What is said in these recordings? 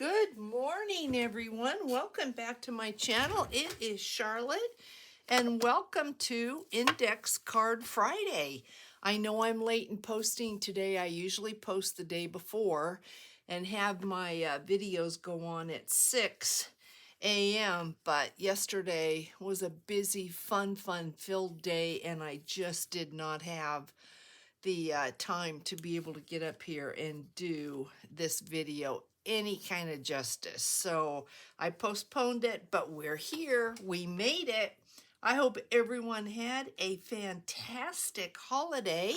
Good morning, everyone. Welcome back to my channel. It is Charlotte, and welcome to Index Card Friday. I know I'm late in posting today. I usually post the day before and have my videos go on at 6 a.m., but yesterday was a busy, fun-filled day, and I just did not have the time to be able to get up here and do this video any kind of justice. So I postponed it, but we're here. We made it. I hope everyone had a fantastic holiday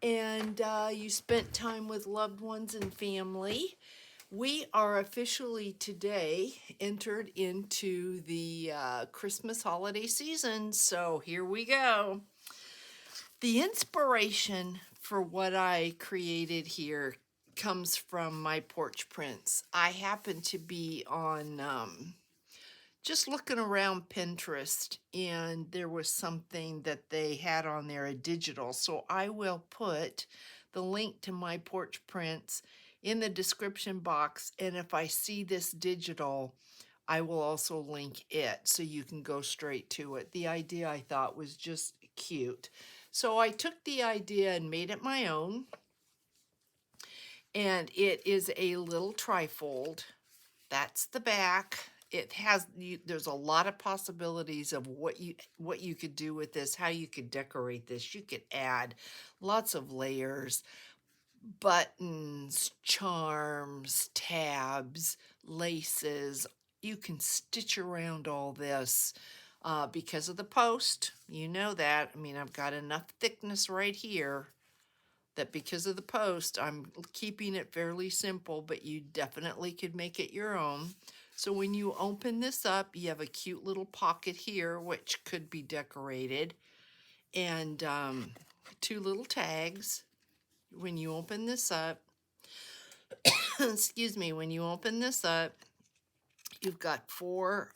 and you spent time with loved ones and family. We are officially today entered into the Christmas holiday season, so here we go. The inspiration for what I created here comes from my Porch Prints. I happen to be on just looking around Pinterest, and there was something that they had on there, a digital. So I will put the link to my Porch Prints in the description box, and if I see this digital, I will also link it so you can go straight to it. The idea I thought was just cute. So I took the idea and made it my own. And it is a little trifold. That's the back. It has, there's a lot of possibilities of what you could do with this, how you could decorate this. You could add lots of layers, buttons, charms, tabs, laces. You can stitch around all this because of the post. You know that. I mean, I've got enough thickness right here that because of the post, I'm keeping it fairly simple, but you definitely could make it your own. So when you open this up, you have a cute little pocket here, which could be decorated, and two little tags. When you open this up, excuse me, when you open this up, you've got four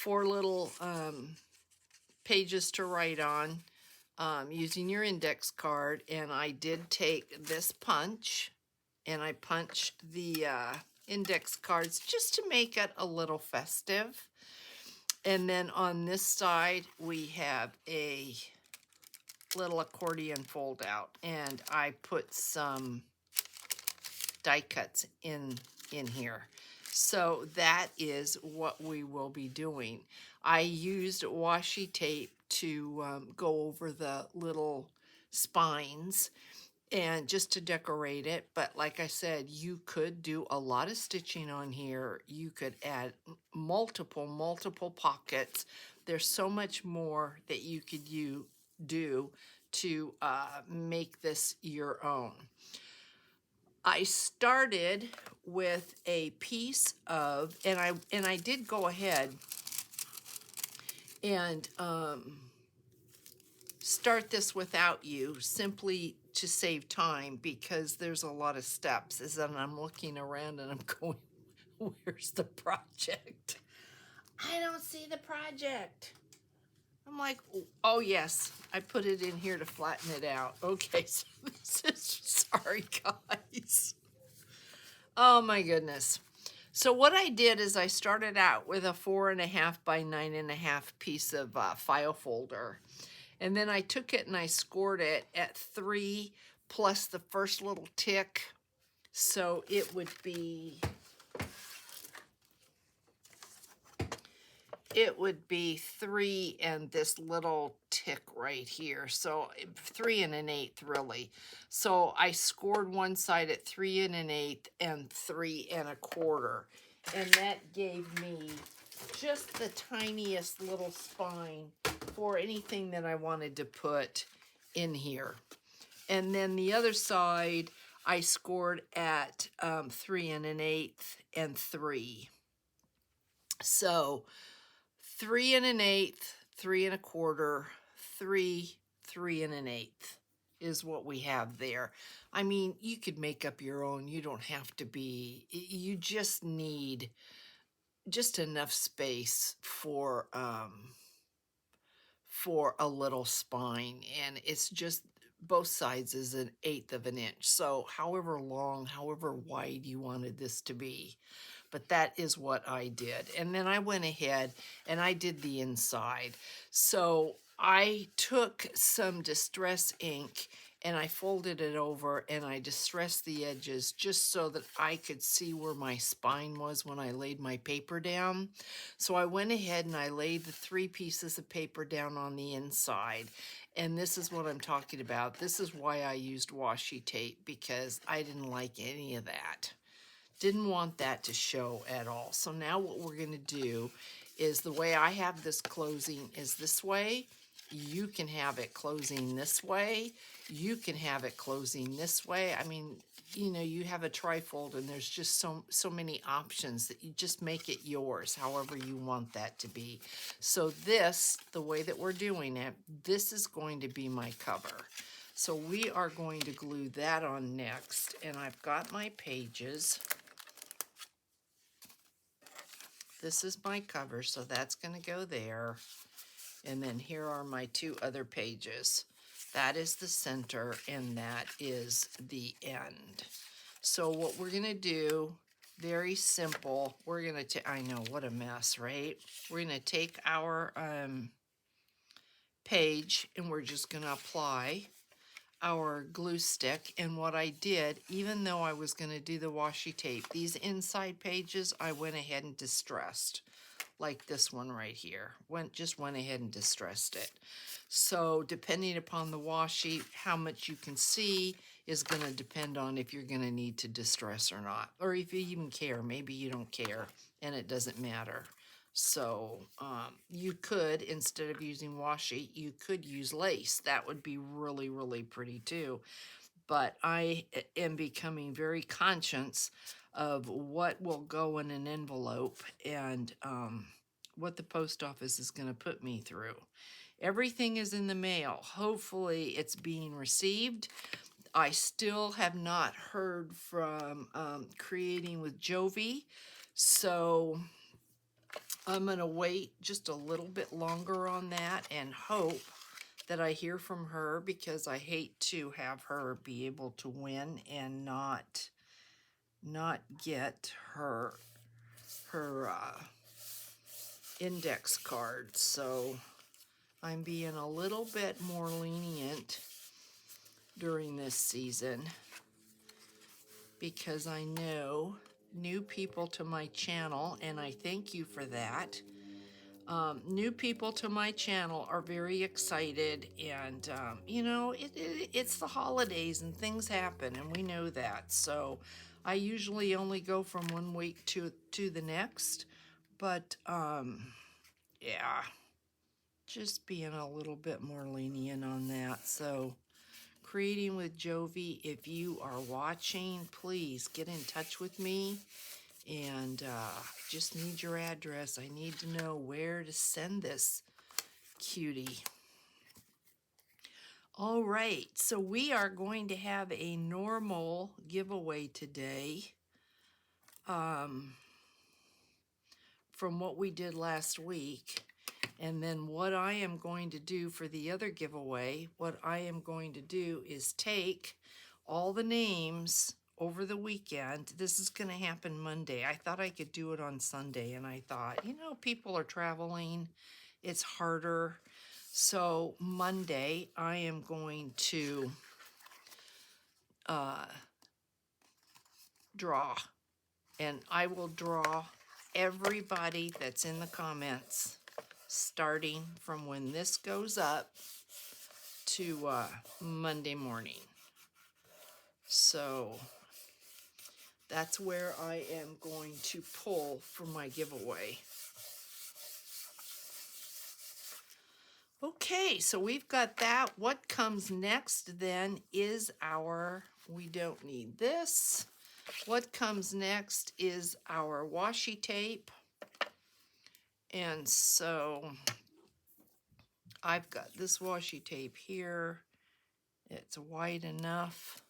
little pages to write on using your index card. And I did take this punch and I punched the index cards just to make it a little festive. And then on this side, we have a little accordion fold out, and I put some die cuts in here. So that is what we will be doing. I used washi tape to go over the little spines and just to decorate it. But like I said, you could do a lot of stitching on here. You could add multiple pockets. There's so much more that you could do to make this your own. I started with a piece of, and I did go ahead and start this without you, simply to save time, because there's a lot of steps. As I'm looking around and I'm going, where's the project? I don't see the project. I'm like, oh yes, I put it in here to flatten it out. Okay, so this is, sorry guys. Oh my goodness. So what I did is I started out with a 4.5 by 9.5 piece of file folder. And then I took it and I scored it at 3 plus the first little tick. So it would be 3 and this little tick right here. So 3 1/8 really. So I scored one side at 3 1/8 and 3 1/4. And that gave me just the tiniest little spine for anything that I wanted to put in here. And then the other side, I scored at 3 1/8 and 3. So 3 1/8, 3 1/4, 3, 3 1/8 is what we have there. I mean, you could make up your own. You don't have to be, you just need just enough space for a little spine, and it's just both sides is 1/8 of an inch. So however long, however wide you wanted this to be. But that is what I did. And then I went ahead and I did the inside. So I took some distress ink and I folded it over and I distressed the edges just so that I could see where my spine was when I laid my paper down. So I went ahead and I laid the 3 pieces of paper down on the inside. And this is what I'm talking about. This is why I used washi tape, because I didn't like any of that. Didn't want that to show at all. So now what we're going to do is, the way I have this closing is this way. You can have it closing this way. You can have it closing this way. I mean, you know, you have a trifold and there's just so many options that you just make it yours however you want that to be. So this, the way that we're doing it, this is going to be my cover. So we are going to glue that on next, and I've got my pages. This is my cover, so that's going to go there. And then here are my 2 other pages. That is the center, and that is the end. So what we're going to do, very simple, we're going to, I know, what a mess, right? We're going to take our page, and we're just going to apply our glue stick. And what I did, even though I was going to do the washi tape, these inside pages I went ahead and distressed, like this one right here. Just went ahead and distressed it. So depending upon the washi, how much you can see is going to depend on if you're going to need to distress or not, or if you even care. Maybe you don't care and it doesn't matter. So you could, instead of using washi, you could use lace. That would be really, really pretty too. But I am becoming very conscious of what will go in an envelope and what the post office is going to put me through. Everything is in the mail. Hopefully it's being received. I still have not heard from Creating with Jovi, so I'm going to wait just a little bit longer on that and hope that I hear from her, because I hate to have her be able to win and not get her index card. So I'm being a little bit more lenient during this season, because I know new people to my channel, and I thank you for that. New people to my channel are very excited, and you know, it's the holidays and things happen, and we know that. So I usually only go from one week to the next, but yeah, just being a little bit more lenient on that. So Creating with Jovi, if you are watching, please get in touch with me. And I just need your address. I need to know where to send this cutie. All right, so we are going to have a normal giveaway today from what we did last week. And then what I am going to do for the other giveaway, what I am going to do is take all the names over the weekend. This is going to happen Monday. I thought I could do it on Sunday, and I thought, you know, people are traveling. It's harder. So Monday, I am going to draw, and I will draw everybody that's in the comments, starting from when this goes up to Monday morning. So that's where I am going to pull for my giveaway. Okay, so we've got that. What comes next then is our, we don't need this. What comes next is our washi tape. And so I've got this washi tape here. It's wide enough.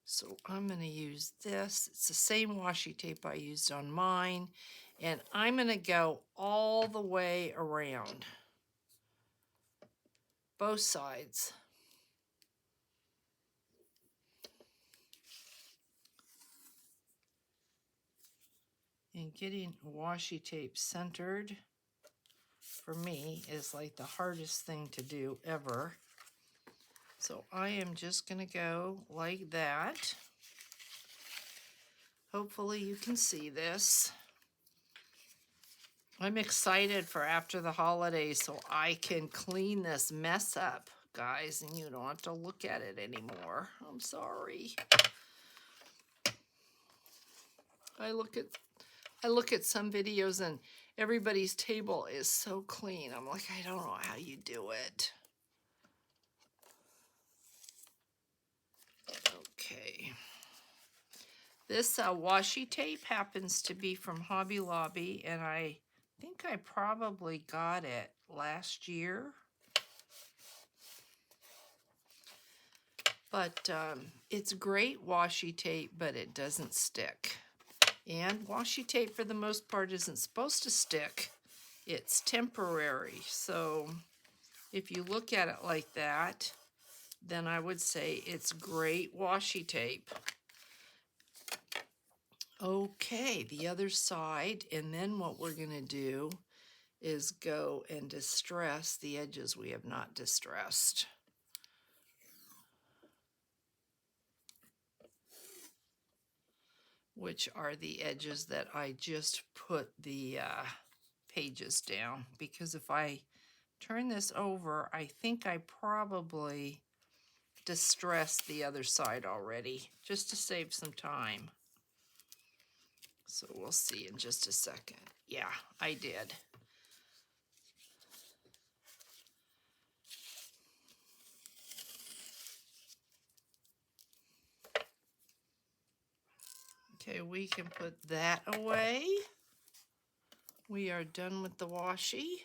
So I'm going to use this. It's the same washi tape I used on mine. And I'm going to go all the way around both sides. And getting washi tape centered for me is like the hardest thing to do ever. So I am just going to go like that. Hopefully you can see this. I'm excited for after the holidays so I can clean this mess up, guys, and you don't have to look at it anymore. I'm sorry. I look at some videos and everybody's table is so clean. I'm like, I don't know how you do it. Okay. This washi tape happens to be from Hobby Lobby, and I think I probably got it last year. But it's great washi tape, but it doesn't stick. And washi tape, for the most part, isn't supposed to stick. It's temporary. So if you look at it like that, then I would say it's great washi tape. Okay, the other side, and then what we're going to do is go and distress the edges we have not distressed. Which are the edges that I just put the pages down. Because if I turn this over, I think I probably distressed the other side already, just to save some time. So we'll see in just a second. Yeah, I did. Okay, we can put that away. We are done with the washi.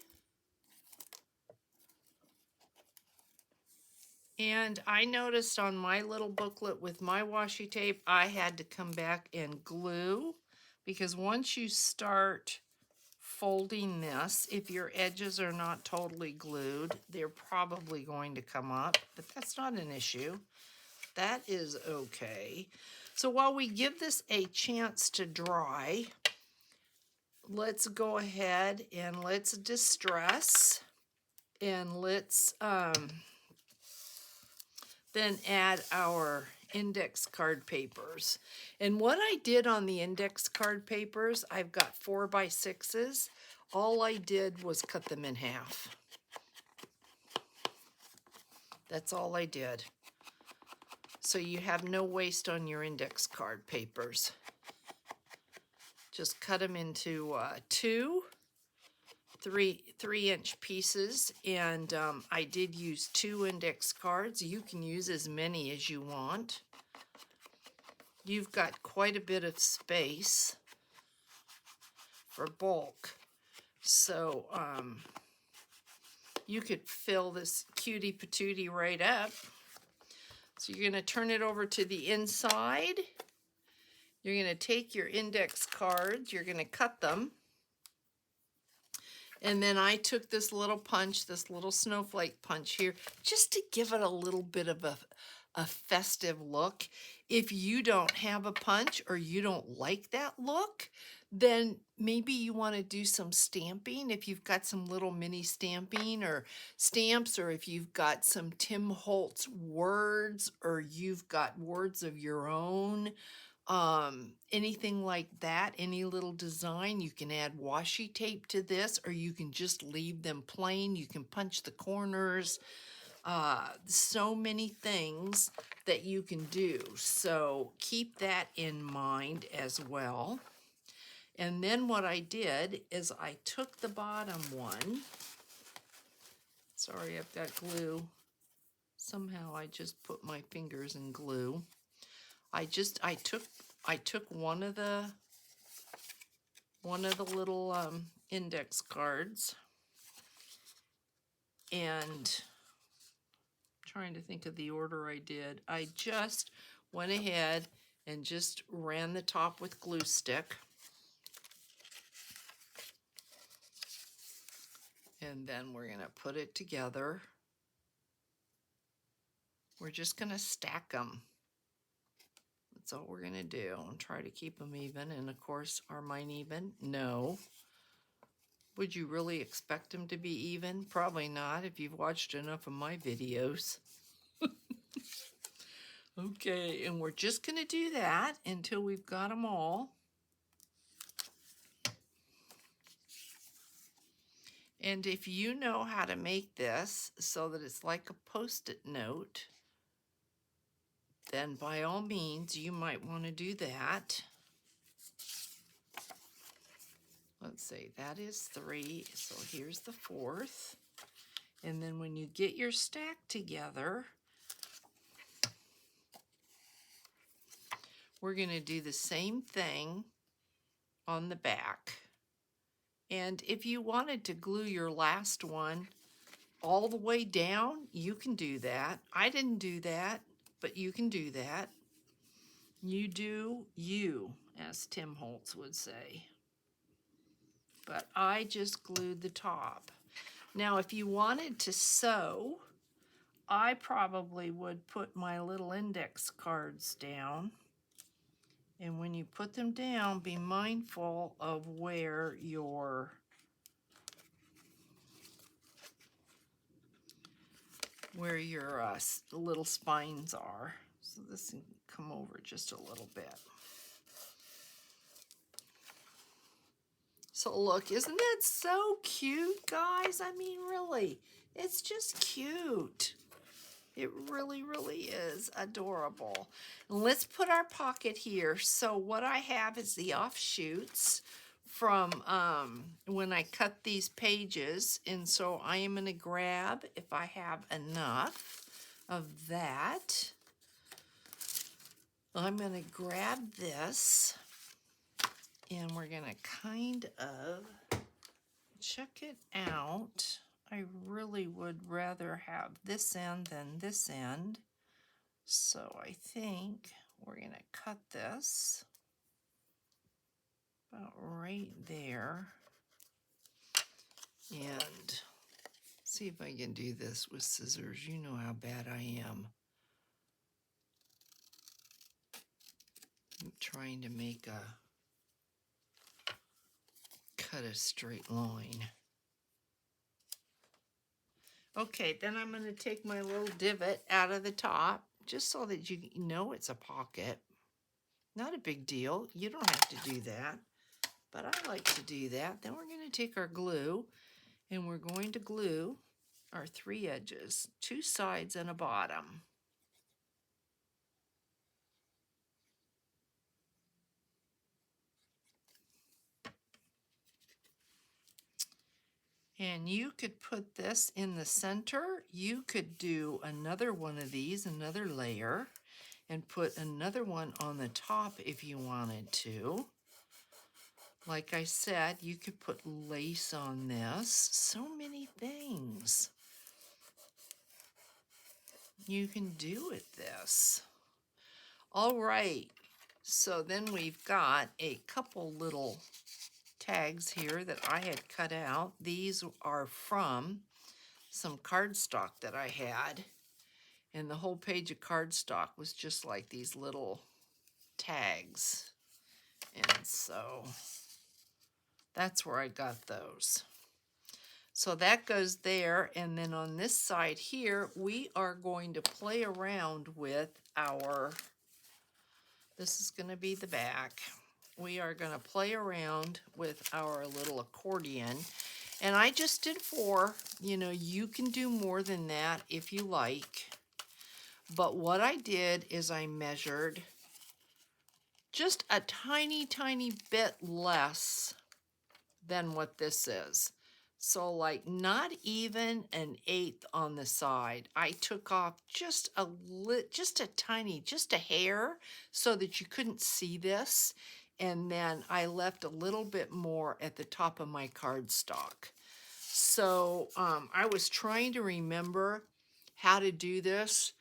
And I noticed on my little booklet with my washi tape, I had to come back and glue, because once you start folding this, if your edges are not totally glued, they're probably going to come up, but that's not an issue. That is okay. So while we give this a chance to dry, let's go ahead and let's distress, and let's then add our index card papers. And what I did on the index card papers, I've got 4x6s. All I did was cut them in half. That's all I did. So you have no waste on your index card papers. Just cut them into 3-inch pieces, and I did use 2 index cards. You can use as many as you want. You've got quite a bit of space for bulk, so you could fill this cutie patootie right up. So you're going to turn it over to the inside. You're going to take your index cards, you're going to cut them. And then I took this little punch, this little snowflake punch here, just to give it a little bit of a festive look. If you don't have a punch or you don't like that look, then maybe you want to do some stamping. If you've got some little mini stamping or stamps, or if you've got some Tim Holtz words, or you've got words of your own, anything like that, any little design, you can add washi tape to this, or you can just leave them plain. You can punch the corners. So many things that you can do. So keep that in mind as well. And then what I did is I took the bottom one. Sorry, I've got glue. Somehow I just put my fingers in glue. I took one of the little index cards, and trying to think of the order I did. I just went ahead and just ran the top with glue stick. And then we're going to put it together. We're just going to stack them. That's all we're gonna do and try to keep them even. And of course, are mine even? No. Would you really expect them to be even? Probably not if you've watched enough of my videos. Okay, and we're just gonna do that until we've got them all. And if you know how to make this so that it's like a Post-it note, then by all means, you might want to do that. Let's see, that is 3, so here's the 4th. And then when you get your stack together, we're going to do the same thing on the back. And if you wanted to glue your last one all the way down, you can do that. I didn't do that, but you can do that. You do you, as Tim Holtz would say. But I just glued the top. Now, if you wanted to sew, I probably would put my little index cards down. And when you put them down, be mindful of where your little spines are. So this can come over just a little bit. So look, isn't that so cute, guys? I mean, really, it's just cute. It really, really is adorable. Let's put our pocket here. So what I have is the offshoots from when I cut these pages. And so I am going to grab, if I have enough of that, I'm going to grab this. And we're going to kind of check it out. I really would rather have this end than this end. So I think we're going to cut this about right there and see if I can do this with scissors. You know how bad I am. I'm trying to cut a straight line. Okay, then I'm going to take my little divot out of the top just so that you know it's a pocket. Not a big deal. You don't have to do that, but I like to do that. Then we're going to take our glue and we're going to glue our 3 edges, 2 sides and a bottom. And you could put this in the center. You could do another one of these, another layer, and put another one on the top if you wanted to. Like I said, you could put lace on this. So many things you can do with this. All right, so then we've got a couple little tags here that I had cut out. These are from some cardstock that I had, and the whole page of cardstock was just like these little tags, and so that's where I got those. So that goes there, and then on this side here we are going to play around with our, this is going to be the back. We are going to play around with our little accordion. And I just did 4. You know, you can do more than that if you like. But what I did is I measured just a tiny, tiny bit less than what this is. So like not even an 1/8 on the side. I took off just a tiny, just a hair so that you couldn't see this. And then I left a little bit more at the top of my cardstock. So I was trying to remember how to do this.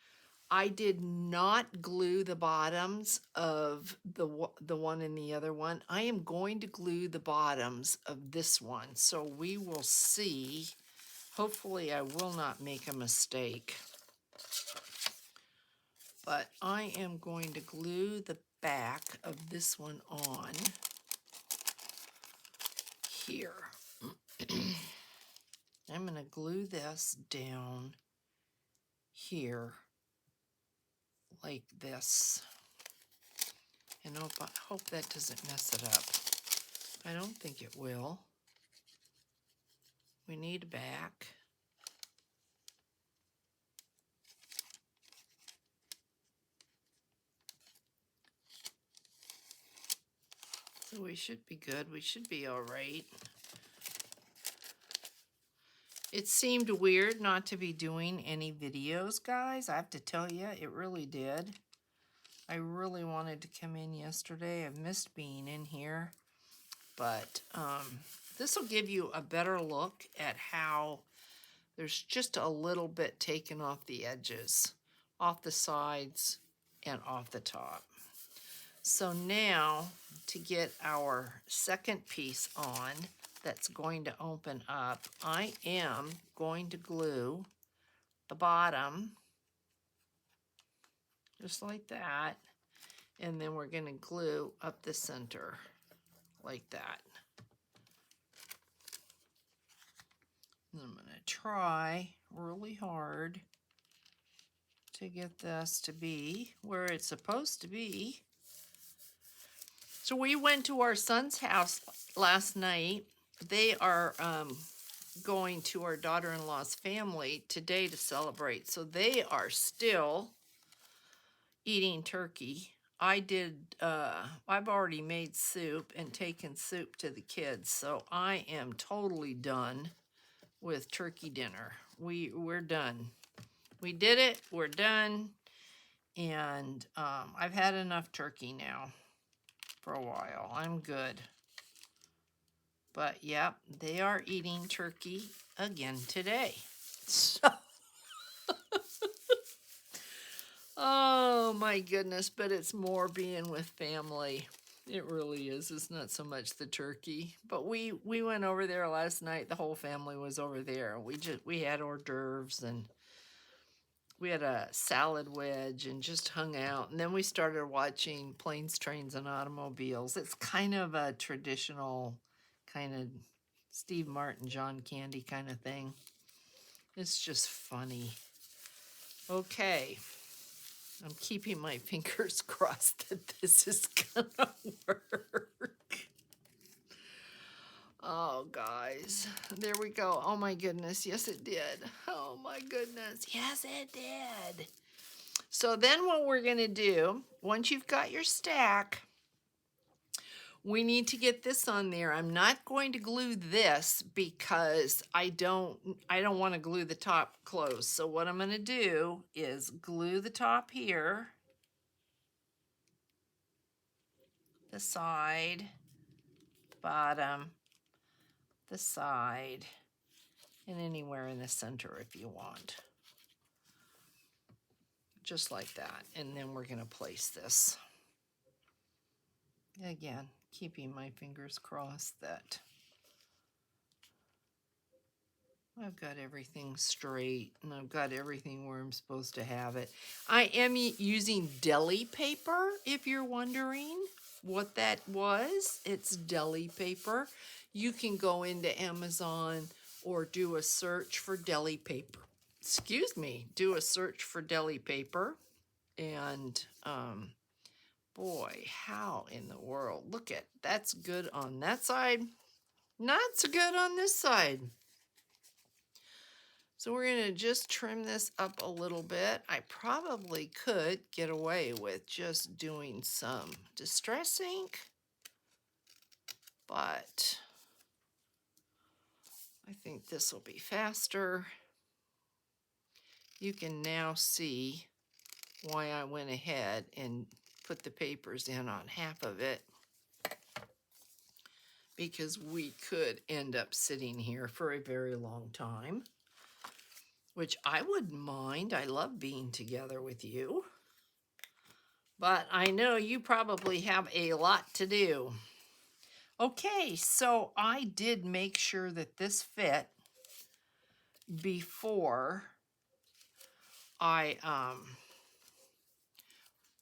I did not glue the bottoms of the one and the other one. I am going to glue the bottoms of this one. So we will see. Hopefully I will not make a mistake. But I am going to glue the back of this one on here. I'm going to glue this down here like this. And I hope that doesn't mess it up. I don't think it will. We need a back. So we should be good. We should be all right. It seemed weird not to be doing any videos, guys. I have to tell you, it really did. I really wanted to come in yesterday. I've missed being in here. But this will give you a better look at how there's just a little bit taken off the edges, off the sides, and off the top. So now, to get our second piece on that's going to open up, I am going to glue the bottom, just like that, and then we're going to glue up the center, like that. And I'm going to try really hard to get this to be where it's supposed to be. So we went to our son's house last night. They are going to our daughter-in-law's family today to celebrate. So they are still eating turkey. I've already made soup and taken soup to the kids. So I am totally done with turkey dinner. We're done. We did it. We're done. And I've had enough turkey now for a while. I'm good. But yep, they are eating turkey again today. So oh my goodness, but it's more being with family. It really is. It's not so much the turkey. But we went over there last night. The whole family was over there. We had hors d'oeuvres and we had a salad wedge and just hung out. And then we started watching Planes, Trains, and Automobiles. It's kind of a traditional kind of Steve Martin, John Candy kind of thing. It's just funny. Okay. I'm keeping my fingers crossed that this is gonna work. Oh, guys. There we go. Oh, my goodness. Yes, it did. Oh, my goodness. Yes, it did. So then what we're going to do, once you've got your stack, we need to get this on there. I'm not going to glue this because I don't want to glue the top closed. So what I'm going to do is glue the top here, the side, the bottom, the side, and anywhere in the center if you want. Just like that. And then we're going to place this. Again, keeping my fingers crossed that I've got everything straight and I've got everything where I'm supposed to have it. I am using deli paper, if you're wondering what that was. It's deli paper. You can go into Amazon or do a search for deli paper. Excuse me, do a search for deli paper. And boy, how in the world? Look at, that's good on that side. Not so good on this side. So we're going to just trim this up a little bit. I probably could get away with just doing some Distress ink, but I think this will be faster. You can now see why I went ahead and put the papers in on half of it, because we could end up sitting here for a very long time, which I wouldn't mind. I love being together with you. But I know you probably have a lot to do. Okay, so I did make sure that this fit before I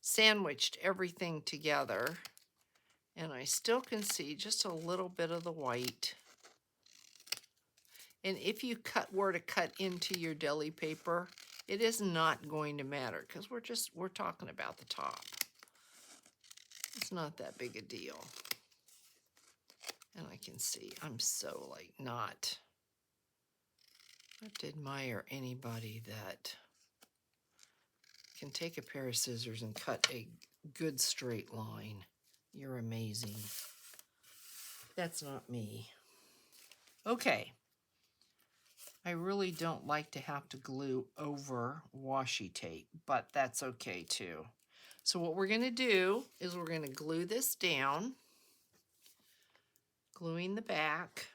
sandwiched everything together, and I still can see just a little bit of the white. And if you were to cut into your deli paper, it is not going to matter because we're talking about the top. It's not that big a deal. And I can see I'm so like not. I have to admire anybody that can take a pair of scissors and cut a good straight line. You're amazing. That's not me. Okay. I really don't like to have to glue over washi tape, but that's okay too. So what we're going to do is we're going to glue this down, gluing the back,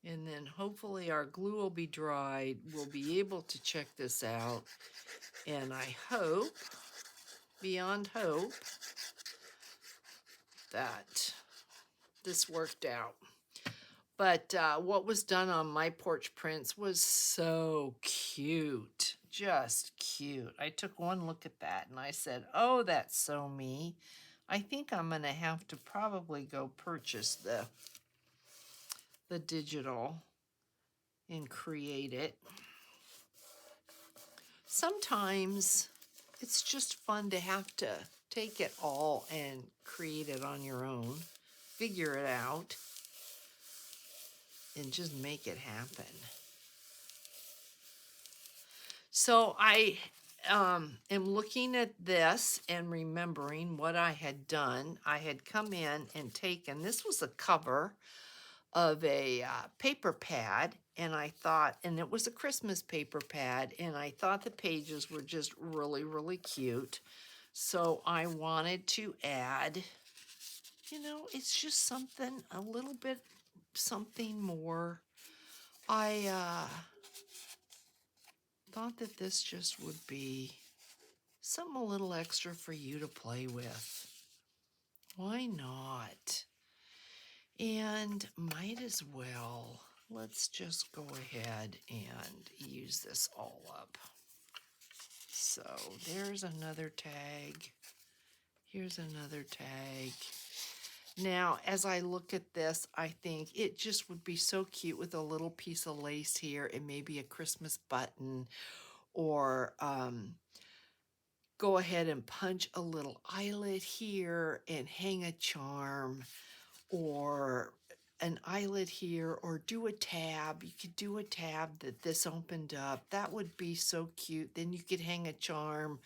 and then hopefully our glue will be dried. We'll be able to check this out, and I hope, beyond hope, that this worked out. But what was done on my Porch Prints was so cute, just cute. I took one look at that and I said, oh, that's so me. I think I'm going to have to probably go purchase the digital and create it. Sometimes it's just fun to have to take it all and create it on your own, figure it out, and just make it happen. So I am looking at this and remembering what I had done. I had come in and taken, this was a cover of a paper pad, and I thought, and it was a Christmas paper pad, and I thought the pages were just really, really cute. So I wanted to add, you know, it's just something, a little bit, something more. I thought that this just would be something a little extra for you to play with. Why not? And might as well, let's just go ahead and use this all up. So there's another tag. Here's another tag. Now, as I look at this, I think it just would be so cute with a little piece of lace here and maybe a Christmas button, or go ahead and punch a little eyelet here and hang a charm, or an eyelet here, or do a tab. You could do a tab that this opened up. That would be so cute. Then you could hang a charm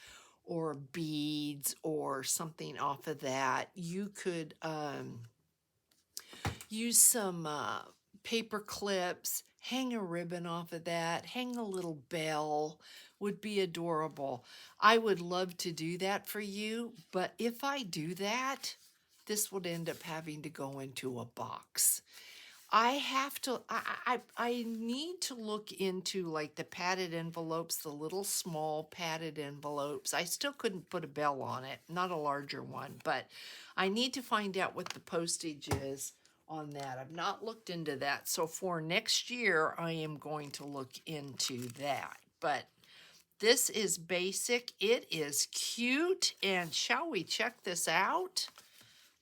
or beads or something off of that. You could use some paper clips, hang a ribbon off of that, hang a little bell, would be adorable. I would love to do that for you, but if I do that, this would end up having to go into a box. I have to, I need to look into like the padded envelopes, the little small padded envelopes. I still couldn't put a bell on it, not a larger one, but I need to find out what the postage is on that. I've not looked into that. So for next year, I am going to look into that. But this is basic. It is cute. And shall we check this out?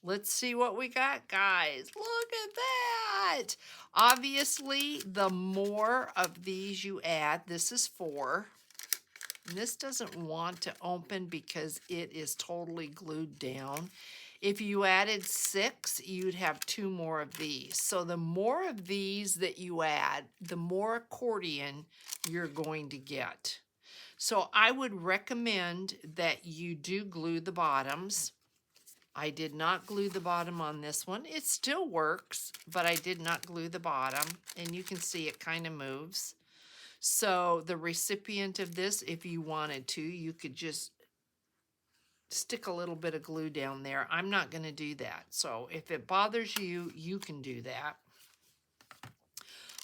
Let's see what we got, guys. Look at that. Obviously, the more of these you add, this is 4. And this doesn't want to open because it is totally glued down. If you added 6, you'd have 2 more of these. So the more of these that you add, the more accordion you're going to get. So I would recommend that you do glue the bottoms. I did not glue the bottom on this one. It still works, but I did not glue the bottom, and you can see it kind of moves. So the recipient of this, if you wanted to, you could just stick a little bit of glue down there. I'm not going to do that. So if it bothers you, you can do that.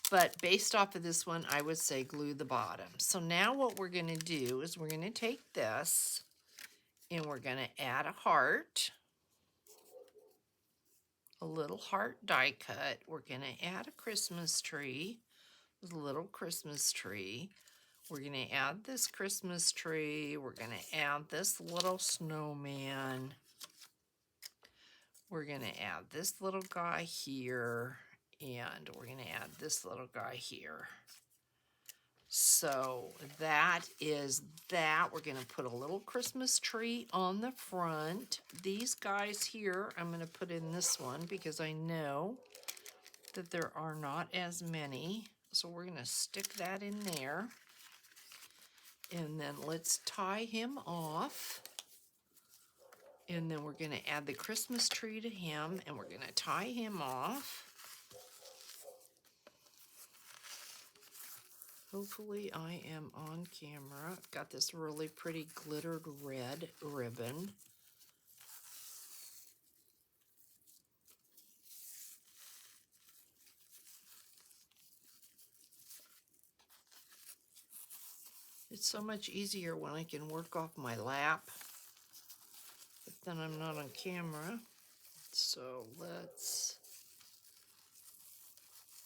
But based off of this one, I would say glue the bottom. So now what we're going to do is we're going to take this and we're going to add a heart. A little heart die cut. We're going to add a Christmas tree, a little Christmas tree. We're going to add this Christmas tree. We're going to add this little snowman. We're going to add this little guy here. And we're going to add this little guy here. So that is that. We're going to put a little Christmas tree on the front. These guys here, I'm going to put in this one because I know that there are not as many. So we're going to stick that in there. And then let's tie him off. And then we're going to add the Christmas tree to him, and we're going to tie him off. Hopefully I am on camera. I've got this really pretty glittered red ribbon. It's so much easier when I can work off my lap, but then I'm not on camera. So let's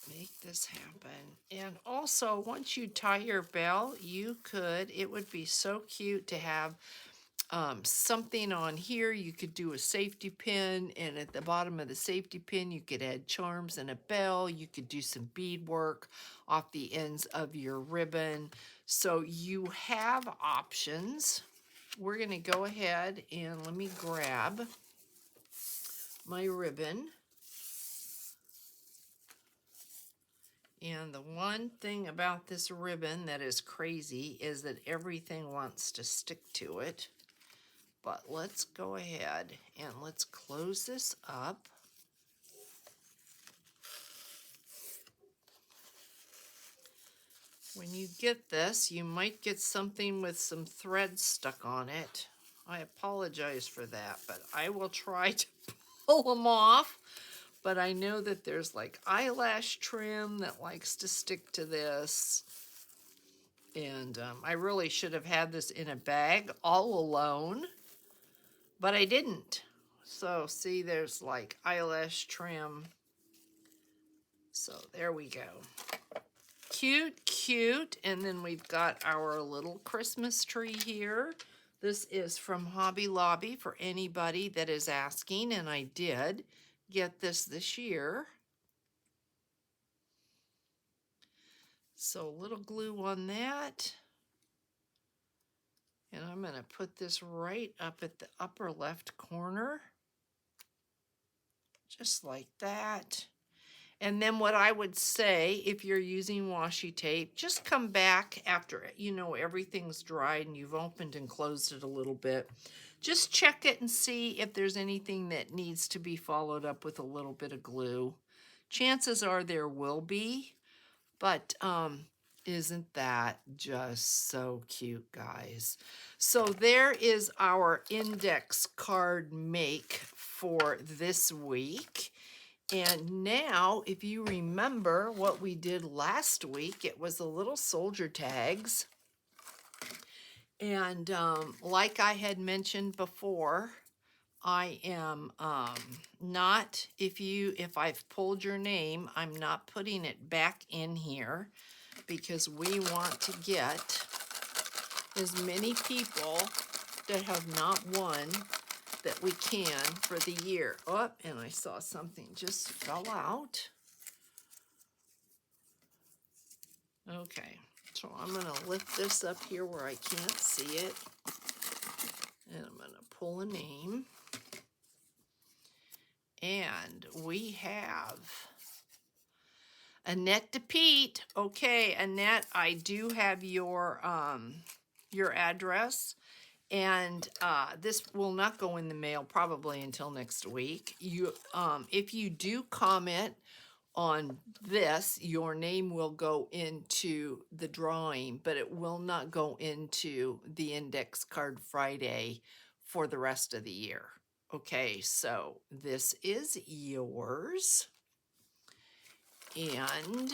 make this happen. And also, once you tie your bell, it would be so cute to have something on here. You could do a safety pin, and at the bottom of the safety pin you could add charms and a bell. You could do some beadwork off the ends of your ribbon. So you have options. We're going to go ahead and let me grab my ribbon. And the one thing about this ribbon that is crazy is that everything wants to stick to it. But let's go ahead and let's close this up. When you get this, you might get something with some thread stuck on it. I apologize for that, but I will try to pull them off. But I know that there's like eyelash trim that likes to stick to this. And I really should have had this in a bag all alone, but I didn't. So see, there's like eyelash trim. So there we go. Cute, cute. And then we've got our little Christmas tree here. This is from Hobby Lobby for anybody that is asking, and I did get this year. So a little glue on that. And I'm going to put this right up at the upper left corner. Just like that. And then what I would say, if you're using washi tape, just come back after, everything's dried and you've opened and closed it a little bit. Just check it and see if there's anything that needs to be followed up with a little bit of glue. Chances are there will be, but isn't that just so cute, guys? So there is our index card make for this week. And now, if you remember what we did last week, it was the little soldier tags. And like I had mentioned before, I am not, if I've pulled your name, I'm not putting it back in here because we want to get as many people that have not won that we can for the year. Oh, and I saw something just fell out. Okay, so I'm going to lift this up here where I can't see it. And I'm going to pull a name. And we have Annette DePete. Okay, Annette, I do have your address. And this will not go in the mail probably until next week. If you do comment on this, your name will go into the drawing, but it will not go into the Index Card Friday for the rest of the year. Okay, so this is yours. And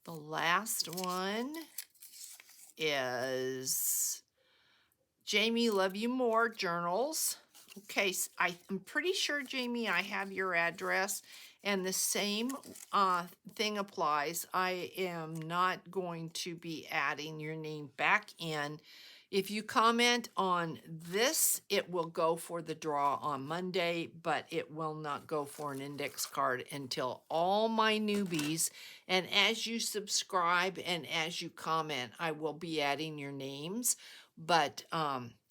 the last one is Jamie Love You More Journals. Okay, I'm pretty sure, Jamie, I have your address, and the same thing applies. I am not going to be adding your name back in. If you comment on this, it will go for the draw on Monday, but it will not go for an index card until all my newbies. And as you subscribe and as you comment, I will be adding your names. But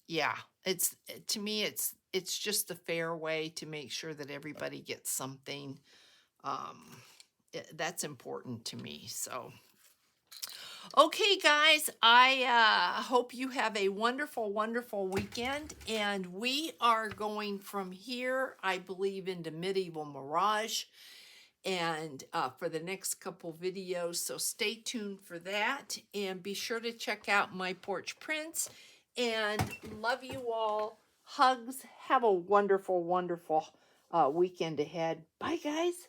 yeah, it's to me, it's just the fair way to make sure that everybody gets something. Um, that's important to me. So. Okay, guys, I hope you have a wonderful, wonderful weekend. And we are going from here, I believe, into Medieval Mirage and for the next couple videos. So stay tuned for that. And be sure to check out my Porch Prints. And love you all. Hugs. Have a wonderful, wonderful weekend ahead. Bye, guys.